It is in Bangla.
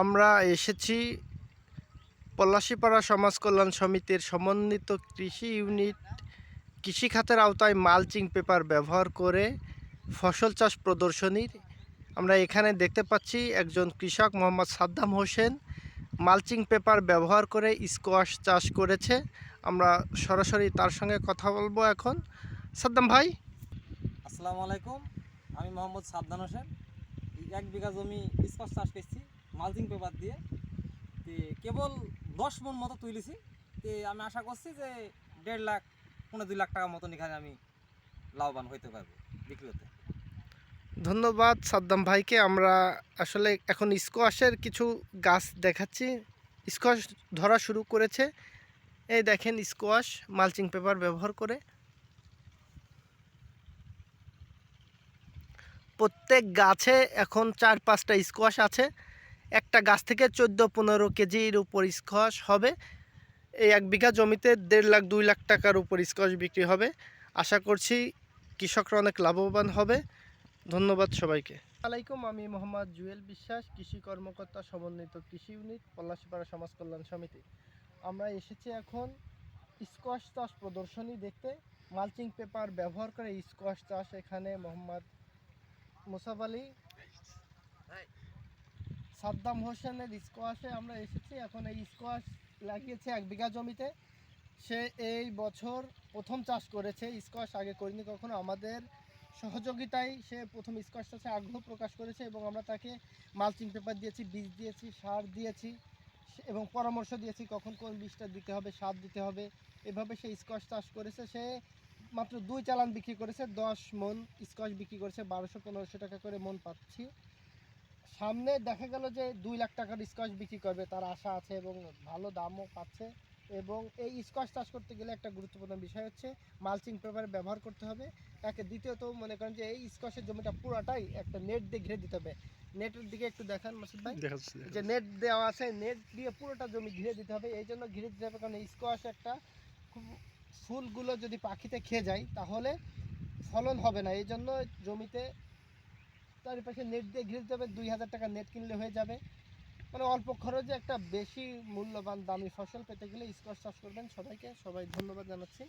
আমরা এসেছি পলাশীপাড়া সমাজ কল্যাণ সমিতির সমন্বিত কৃষি ইউনিট কৃষি খাতের আওতায় মালচিং পেপার ব্যবহার করে ফসল চাষ প্রদর্শনীর। আমরা এখানে দেখতে পাচ্ছি একজন কৃষক মোহাম্মদ সাদ্দাম হোসেন মালচিং পেপার ব্যবহার করে স্কোয়াশ চাষ করেছে। আমরা সরাসরি তার সঙ্গে কথা বলবো এখন। সাদ্দাম ভাই, আসসালামু আলাইকুম। আমি মোহাম্মদ সাদ্দাম হোসেন। 1 বিঘা জমি স্কোয়াশ চাষ করছি মালচিং পেপার দিয়ে। কেবল 10 মণ মতো তুলেছি। আমি আশা করছি যে 1.5 লাখ 2.5 লাখ টাকা মতন এখানে আমি লাভবান হইতে পারবো বিক্রি হতে। ধন্যবাদ সাদ্দাম ভাইকে। আমরা আসলে এখন স্কোয়াশের কিছু গাছ দেখাচ্ছি। স্কোয়াশ ধরা শুরু করেছে। এই দেখেন স্কোয়াশ মালচিং পেপার ব্যবহার করে। প্রত্যেক গাছে এখন 4-5টা স্কোয়াশ আছে। একটা গাছ থেকে 14-15 কেজির উপর স্কোয়াশ হবে। এই 1 বিঘা জমিতে 1.5 লাখ 2 লাখ টাকার উপর স্কোয়াশ বিক্রি হবে। আশা করছি কৃষকরা অনেক লাভবান হবে। ধন্যবাদ সবাইকে। আসসালামাইকুম, আমি মোহাম্মদ জুয়েল বিশ্বাস, কৃষি কর্মকর্তা, সমন্বিত কৃষি ইউনিট, পলাশীপাড়া সমাজ কল্যাণ সমিতি। আমরা এসেছি এখন স্কোয়াশ চাষ প্রদর্শনী দেখতে। মালচিং পেপার ব্যবহার করে স্কোয়াশ চাষ এখানে মোহাম্মদ মুসাফ আলী সাদ্দাম হোসেনের স্কোয়াশে আমরা এসেছি। এখন এই স্কোয়াশ লাগিয়েছে 1 বিঘা জমিতে। সে এই বছর প্রথম চাষ করেছে স্কোয়াশ, আগে করিনি কখনো। আমাদের সহযোগিতায় সে প্রথম স্কোয়াশ চাষে আগ্রহ প্রকাশ করেছে এবং আমরা তাকে মালচিং পেপার দিয়েছি, বীজ দিয়েছি, সার দিয়েছি এবং পরামর্শ দিয়েছি কখন কোন বীজটা দিতে হবে, সার দিতে হবে। এভাবে সে স্কোয়াশ চাষ করেছে। সে মাত্র 2 চালান বিক্রি করেছে, 10 মণ স্কোয়াশ বিক্রি করেছে, 1200-1500 টাকা করে মন পাচ্ছি। সামনে দেখা গেল যে 2 লাখ টাকার স্কোয়াশ বিক্রি করবে, তার আশা আছে এবং ভালো দামও পাচ্ছে। এবং এই স্কোয়াশ চাষ করতে গেলে একটা গুরুত্বপূর্ণ বিষয় হচ্ছে মালচিং পেপার ব্যবহার করতে হবে। দ্বিতীয়ত মনে করেন যে এই স্কোয়াশের জমিটা পুরাটাই একটা নেট দিয়ে ঘিরে দিতে হবে। নেটের দিকে একটু দেখান মাসুদ ভাই, যে নেট দেওয়া আছে, নেট দিয়ে পুরোটা জমি ঘিরে দিতে হবে। এই জন্য ঘিরে দিতে হবে কারণ স্কোয়াশ একটা খুব, ফুলগুলো যদি পাখিতে খেয়ে যায় তাহলে ফলন হবে না। এই জন্য জমিতে চারিপাশে নেট দিয়ে ঘিরে দিতে হবে। 2000 টাকা নেট কিনলে হয়ে যাবে। মানে অল্প খরচে একটা বেশি মূল্যবান দামি ফসল পেতে গেলে স্কোয়াশ চাষ করবেন। সবাই ধন্যবাদ জানাচ্ছি।